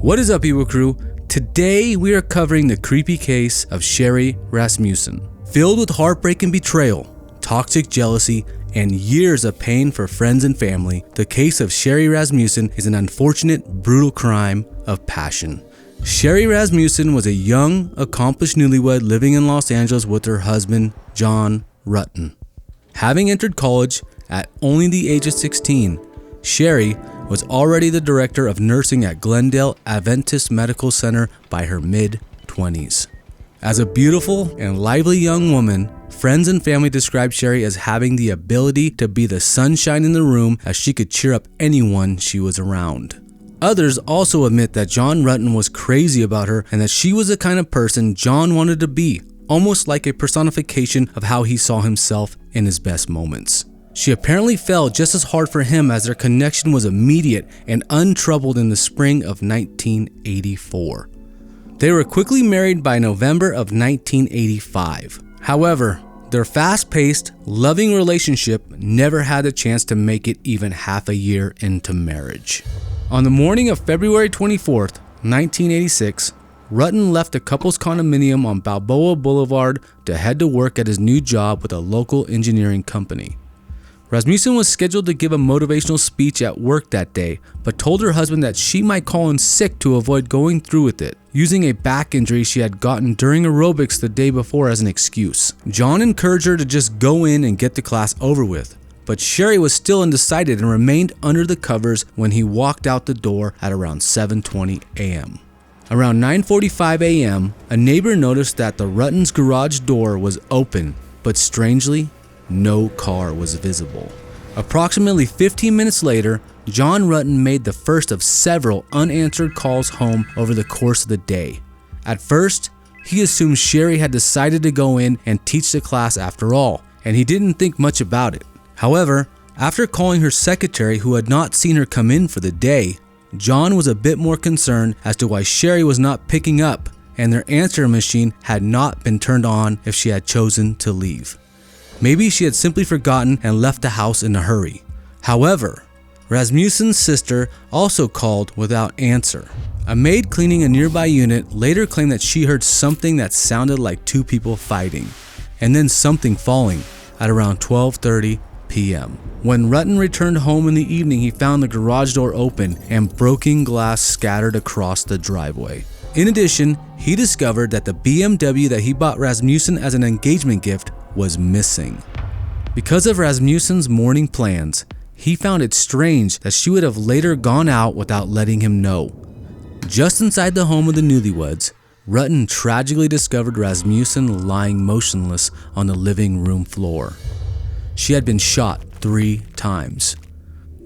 What is up, Evil Crew? Today we are covering the creepy case of Sherri Rasmussen. Filled with heartbreak and betrayal, toxic jealousy, and years of pain for friends and family, the case of Sherri Rasmussen is an unfortunate, brutal crime of passion. Sherri Rasmussen was a young, accomplished newlywed living in Los Angeles with her husband, John Rutten. Having entered college at only the age of 16, Sherri was already the director of nursing at Glendale Adventist Medical Center by her mid-20s. As a beautiful and lively young woman, friends and family described Sherri as having the ability to be the sunshine in the room, as she could cheer up anyone she was around. Others also admit that John Rutten was crazy about her and that she was the kind of person John wanted to be, almost like a personification of how he saw himself in his best moments. She apparently fell just as hard for him, as their connection was immediate and untroubled in the spring of 1984. They were quickly married by November of 1985. However, their fast-paced, loving relationship never had the chance to make it even half a year into marriage. On the morning of February 24th, 1986, Rutten left the couple's condominium on Balboa Boulevard to head to work at his new job with a local engineering company. Rasmussen was scheduled to give a motivational speech at work that day, but told her husband that she might call in sick to avoid going through with it, using a back injury she had gotten during aerobics the day before as an excuse. John encouraged her to just go in and get the class over with, but Sherri was still undecided and remained under the covers when he walked out the door at around 7:20 a.m. Around 9:45 a.m., a neighbor noticed that the Ruttens' garage door was open, but strangely, no car was visible. Approximately 15 minutes later, John Rutten made the first of several unanswered calls home over the course of the day. At first, he assumed Sherri had decided to go in and teach the class after all, and he didn't think much about it. However, after calling her secretary, who had not seen her come in for the day, John was a bit more concerned as to why Sherri was not picking up, and their answering machine had not been turned on if she had chosen to leave. Maybe she had simply forgotten and left the house in a hurry. However, Rasmussen's sister also called without answer. A maid cleaning a nearby unit later claimed that she heard something that sounded like two people fighting, and then something falling at around 12:30 p.m. When Rutten returned home in the evening, he found the garage door open and broken glass scattered across the driveway. In addition, he discovered that the BMW that he bought Rasmussen as an engagement gift was missing. Because of Rasmussen's morning plans, he found it strange that she would have later gone out without letting him know. Just inside the home of the newlyweds, Rutten tragically discovered Rasmussen lying motionless on the living room floor. She had been shot 3 times.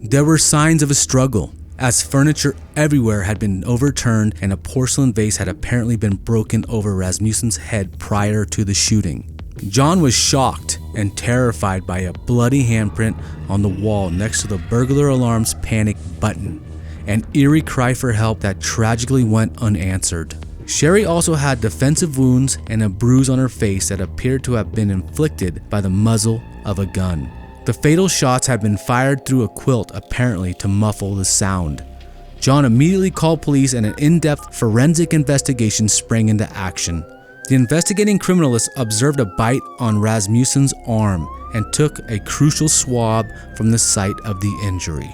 There were signs of a struggle, as furniture everywhere had been overturned and a porcelain vase had apparently been broken over Rasmussen's head prior to the shooting. John was shocked and terrified by a bloody handprint on the wall next to the burglar alarm's panic button, an eerie cry for help that tragically went unanswered. Sherri also had defensive wounds and a bruise on her face that appeared to have been inflicted by the muzzle of a gun. The fatal shots had been fired through a quilt, apparently to muffle the sound. John immediately called police and an in-depth forensic investigation sprang into action. The investigating criminalists observed a bite on Rasmussen's arm and took a crucial swab from the site of the injury.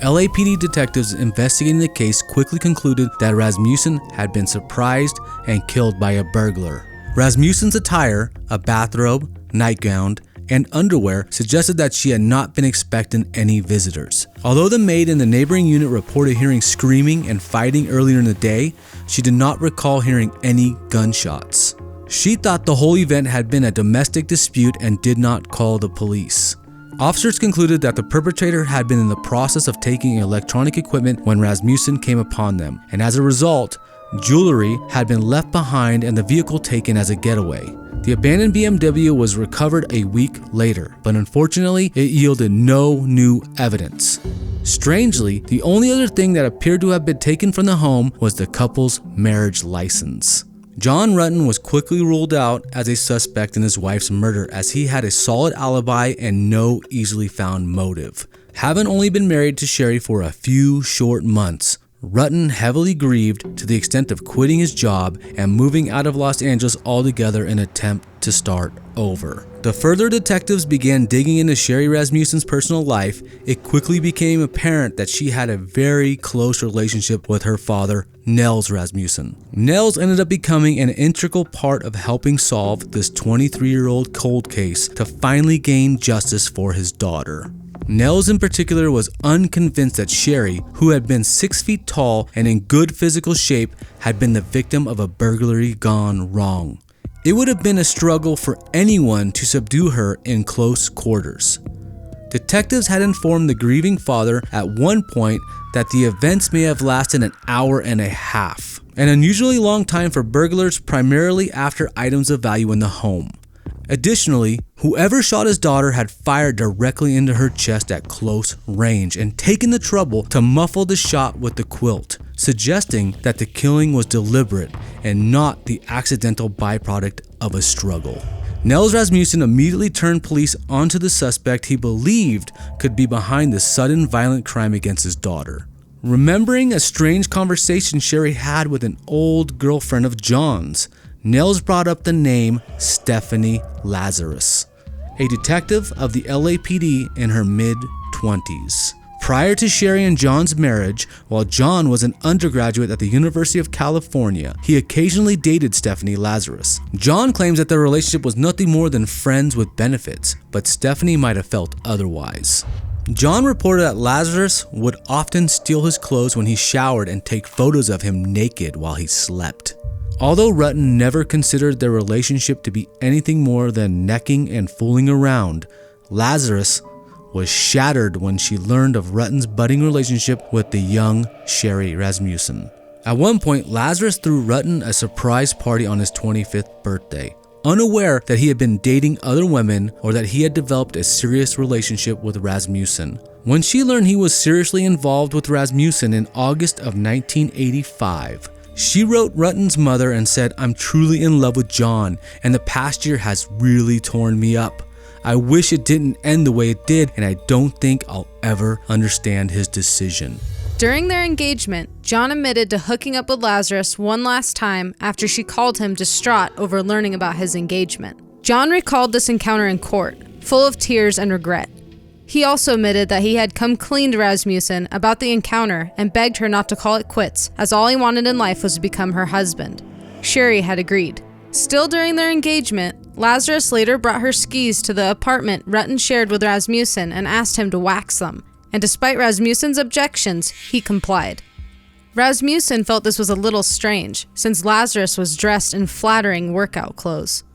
LAPD detectives investigating the case quickly concluded that Rasmussen had been surprised and killed by a burglar. Rasmussen's attire, a bathrobe, nightgown, and underwear suggested that she had not been expecting any visitors. Although the maid in the neighboring unit reported hearing screaming and fighting earlier in the day, she did not recall hearing any gunshots. She thought the whole event had been a domestic dispute and did not call the police. Officers concluded that the perpetrator had been in the process of taking electronic equipment when Rasmussen came upon them, and as a result, jewelry had been left behind and the vehicle taken as a getaway. The abandoned BMW was recovered a week later, but unfortunately, it yielded no new evidence. Strangely, the only other thing that appeared to have been taken from the home was the couple's marriage license. John Rutten was quickly ruled out as a suspect in his wife's murder, as he had a solid alibi and no easily found motive. Having only been married to Sherri for a few short months, Rutten heavily grieved to the extent of quitting his job and moving out of Los Angeles altogether in an attempt to start over. The further detectives began digging into Sherri Rasmussen's personal life, it quickly became apparent that she had a very close relationship with her father, Nels Rasmussen. Nels ended up becoming an integral part of helping solve this 23-year-old cold case to finally gain justice for his daughter. Nels in particular was unconvinced that Sherri, who had been 6 feet tall and in good physical shape, had been the victim of a burglary gone wrong. It would have been a struggle for anyone to subdue her in close quarters. Detectives had informed the grieving father at one point that the events may have lasted an hour and a half, an unusually long time for burglars, primarily after items of value in the home. Additionally, whoever shot his daughter had fired directly into her chest at close range and taken the trouble to muffle the shot with the quilt, suggesting that the killing was deliberate and not the accidental byproduct of a struggle. Nels Rasmussen immediately turned police onto the suspect he believed could be behind the sudden violent crime against his daughter. Remembering a strange conversation Sherri had with an old girlfriend of John's, Nels brought up the name Stephanie Lazarus, a detective of the LAPD in her mid-20s. Prior to Sherri and John's marriage, while John was an undergraduate at the University of California, he occasionally dated Stephanie Lazarus. John claims that their relationship was nothing more than friends with benefits, but Stephanie might have felt otherwise. John reported that Lazarus would often steal his clothes when he showered and take photos of him naked while he slept. Although Rutten never considered their relationship to be anything more than necking and fooling around, Lazarus was shattered when she learned of Rutten's budding relationship with the young Sherri Rasmussen. At one point, Lazarus threw Rutten a surprise party on his 25th birthday, unaware that he had been dating other women or that he had developed a serious relationship with Rasmussen. When she learned he was seriously involved with Rasmussen in August of 1985, she wrote Rutten's mother and said, "I'm truly in love with John, and the past year has really torn me up. I wish it didn't end the way it did, and I don't think I'll ever understand his decision." During their engagement, John admitted to hooking up with Lazarus one last time after she called him distraught over learning about his engagement. John recalled this encounter in court, full of tears and regret. He also admitted that he had come clean to Rasmussen about the encounter and begged her not to call it quits, as all he wanted in life was to become her husband. Sherri had agreed. Still during their engagement, Lazarus later brought her skis to the apartment Rutten shared with Rasmussen and asked him to wax them, and despite Rasmussen's objections, he complied. Rasmussen felt this was a little strange, since Lazarus was dressed in flattering workout clothes.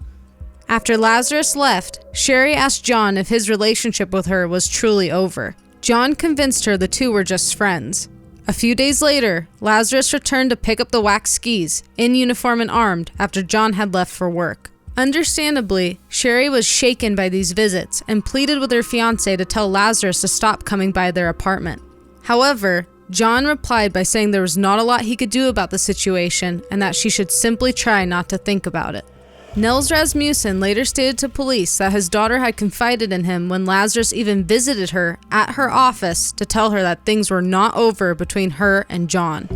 After Lazarus left, Sherri asked John if his relationship with her was truly over. John convinced her the two were just friends. A few days later, Lazarus returned to pick up the wax skis, in uniform and armed, after John had left for work. Understandably, Sherri was shaken by these visits and pleaded with her fiancé to tell Lazarus to stop coming by their apartment. However, John replied by saying there was not a lot he could do about the situation and that she should simply try not to think about it. Nels Rasmussen later stated to police that his daughter had confided in him when Lazarus even visited her at her office to tell her that things were not over between her and John.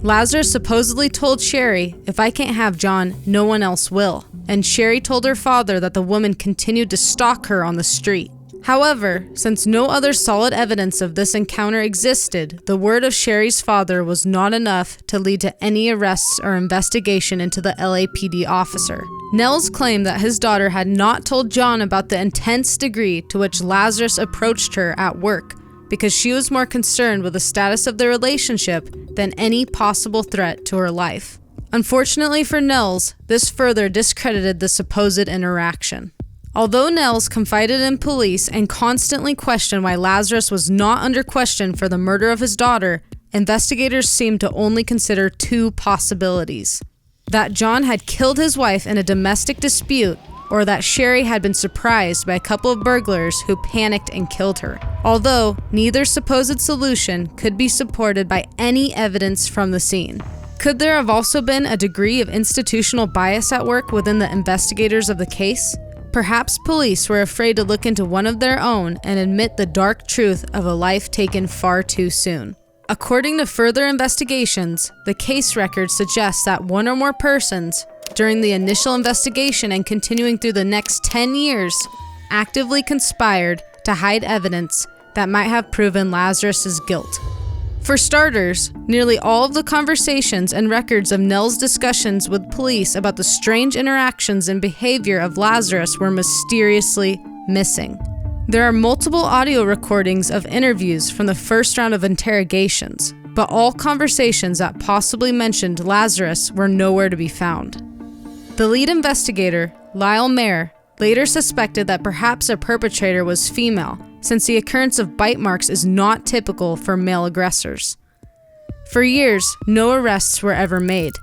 Lazarus supposedly told Sherri, "If I can't have John, no one else will," and Sherri told her father that the woman continued to stalk her on the street. However, since no other solid evidence of this encounter existed, the word of Sherri's father was not enough to lead to any arrests or investigation into the LAPD officer. Nels claimed that his daughter had not told John about the intense degree to which Lazarus approached her at work, because she was more concerned with the status of their relationship than any possible threat to her life. Unfortunately for Nels, this further discredited the supposed interaction. Although Nels confided in police and constantly questioned why Lazarus was not under question for the murder of his daughter, investigators seemed to only consider two possibilities: that John had killed his wife in a domestic dispute, or that Sherri had been surprised by a couple of burglars who panicked and killed her. Although neither supposed solution could be supported by any evidence from the scene. Could there have also been a degree of institutional bias at work within the investigators of the case? Perhaps police were afraid to look into one of their own and admit the dark truth of a life taken far too soon. According to further investigations, the case record suggests that one or more persons, during the initial investigation and continuing through the next 10 years, actively conspired to hide evidence that might have proven Lazarus's guilt. For starters, nearly all of the conversations and records of Nell's discussions with police about the strange interactions and behavior of Lazarus were mysteriously missing. There are multiple audio recordings of interviews from the first round of interrogations, but all conversations that possibly mentioned Lazarus were nowhere to be found. The lead investigator, Lyle Mayer, later suspected that perhaps a perpetrator was female, since the occurrence of bite marks is not typical for male aggressors. For years, no arrests were ever made.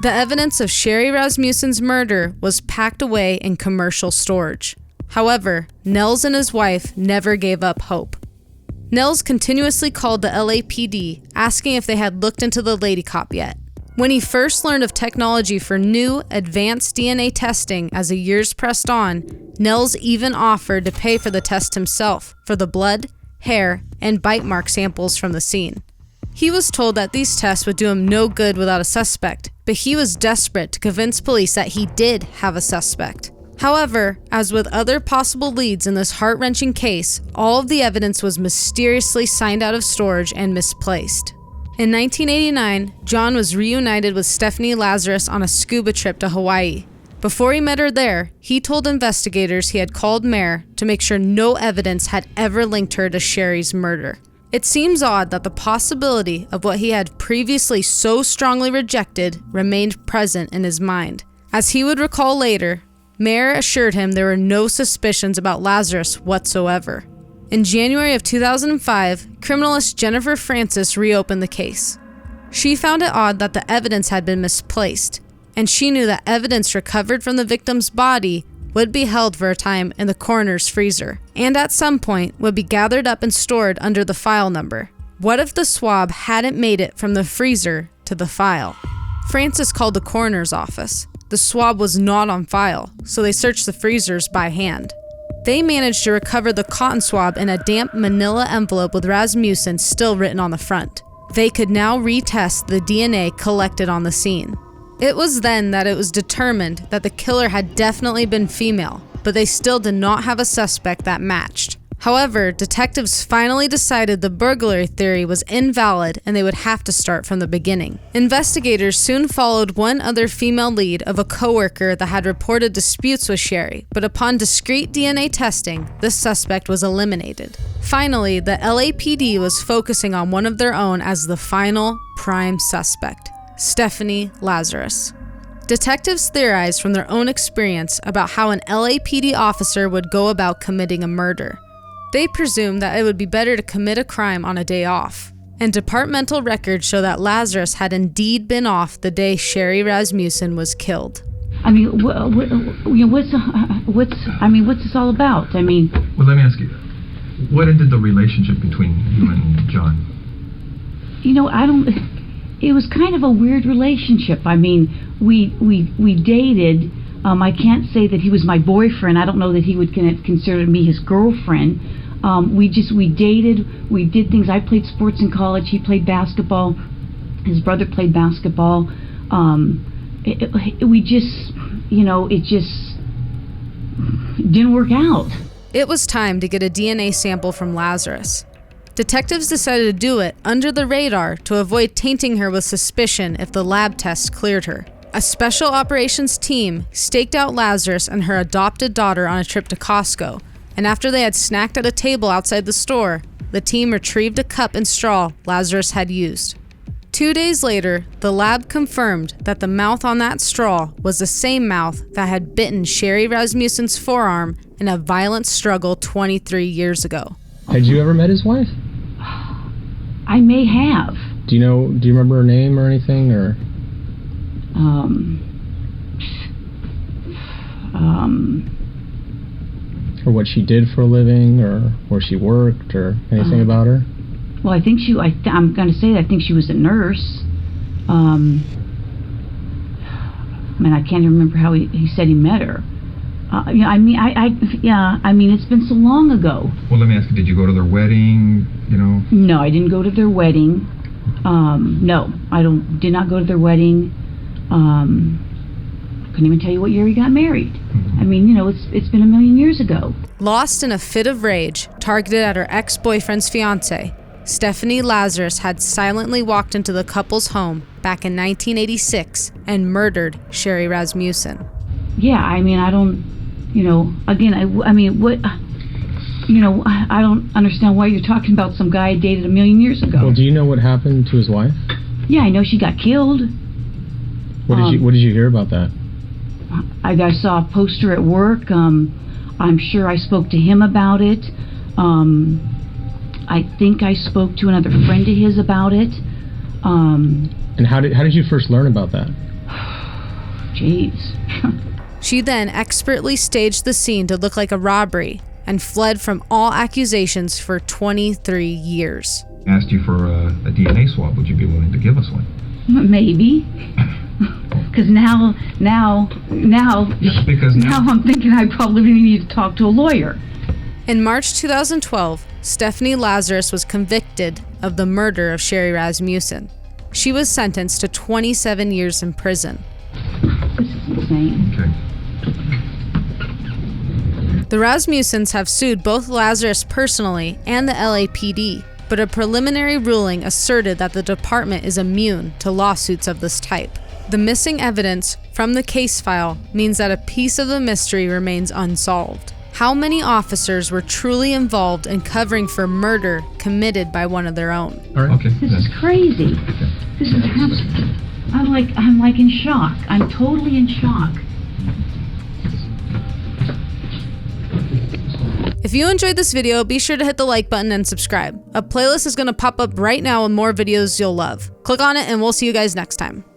The evidence of Sherri Rasmussen's murder was packed away in commercial storage. However, Nels and his wife never gave up hope. Nels continuously called the LAPD, asking if they had looked into the lady cop yet. When he first learned of technology for new, advanced DNA testing as the years pressed on, Nels even offered to pay for the test himself for the blood, hair, and bite mark samples from the scene. He was told that these tests would do him no good without a suspect, but he was desperate to convince police that he did have a suspect. However, as with other possible leads in this heart-wrenching case, all of the evidence was mysteriously signed out of storage and misplaced. In 1989, John was reunited with Stephanie Lazarus on a scuba trip to Hawaii. Before he met her there, he told investigators he had called Mayer to make sure no evidence had ever linked her to Sherri's murder. It seems odd that the possibility of what he had previously so strongly rejected remained present in his mind. As he would recall later, Mayer assured him there were no suspicions about Lazarus whatsoever. In January of 2005, criminalist Jennifer Francis reopened the case. She found it odd that the evidence had been misplaced, and she knew that evidence recovered from the victim's body would be held for a time in the coroner's freezer, and at some point would be gathered up and stored under the file number. What if the swab hadn't made it from the freezer to the file? Francis called the coroner's office. The swab was not on file, so they searched the freezers by hand. They managed to recover the cotton swab in a damp manila envelope with Rasmussen still written on the front. They could now retest the DNA collected on the scene. It was then that it was determined that the killer had definitely been female, but they still did not have a suspect that matched. However, detectives finally decided the burglary theory was invalid and they would have to start from the beginning. Investigators soon followed one other female lead of a coworker that had reported disputes with Sherri, but upon discreet DNA testing, this suspect was eliminated. Finally, the LAPD was focusing on one of their own as the final prime suspect, Stephanie Lazarus. Detectives theorized from their own experience about how an LAPD officer would go about committing a murder. They presumed that it would be better to commit a crime on a day off, and departmental records show that Lazarus had indeed been off the day Sherri Rasmussen was killed. I mean, what's this all about? I mean... Well, let me ask you, what ended the relationship between you and John? It was kind of a weird relationship. I mean, we dated. I can't say that he was my boyfriend. I don't know that he would consider me his girlfriend. We dated, we did things. I played sports in college, he played basketball, his brother played basketball. It just didn't work out. It was time to get a DNA sample from Lazarus. Detectives decided to do it under the radar to avoid tainting her with suspicion if the lab test cleared her. A special operations team staked out Lazarus and her adopted daughter on a trip to Costco, and after they had snacked at a table outside the store, the team retrieved a cup and straw Lazarus had used. 2 days later, the lab confirmed that the mouth on that straw was the same mouth that had bitten Sherri Rasmussen's forearm in a violent struggle 23 years ago. Had you ever met his wife? I may have. Do you remember her name or anything, or? Or what she did for a living, or where she worked, or anything about her? Well, I think I'm going to say that I think she was a nurse. I can't even remember how he said he met her. Yeah, I mean, it's been so long ago. Well, let me ask you, did you go to their wedding, you know? No, I didn't go to their wedding. No, did not go to their wedding. Couldn't even tell you what year we got married. I mean, you know, it's been a million years ago. Lost in a fit of rage, targeted at her ex-boyfriend's fiance, Stephanie Lazarus had silently walked into the couple's home back in 1986 and murdered Sherri Rasmussen. Yeah, I mean, I don't, you know, again, I mean, what, you know, I don't understand why you're talking about some guy I dated a million years ago. Well, do you know what happened to his wife? Yeah, I know she got killed. What did you hear about that? I saw a poster at work. I'm sure I spoke to him about it. I think I spoke to another friend of his about it. And how did you first learn about that? Jeez. She then expertly staged the scene to look like a robbery and fled from all accusations for 23 years. Asked you for a DNA swab. Would you be willing to give us one? Maybe. Because now I'm thinking I probably need to talk to a lawyer. In March 2012, Stephanie Lazarus was convicted of the murder of Sherri Rasmussen. She was sentenced to 27 years in prison. This is insane. Okay. The Rasmussens have sued both Lazarus personally and the LAPD, but a preliminary ruling asserted that the department is immune to lawsuits of this type. The missing evidence from the case file means that a piece of the mystery remains unsolved. How many officers were truly involved in covering for murder committed by one of their own? All right. Okay. This is crazy. This is I'm like in shock. I'm totally in shock. If you enjoyed this video, be sure to hit the like button and subscribe. A playlist is going to pop up right now with more videos you'll love. Click on it and we'll see you guys next time.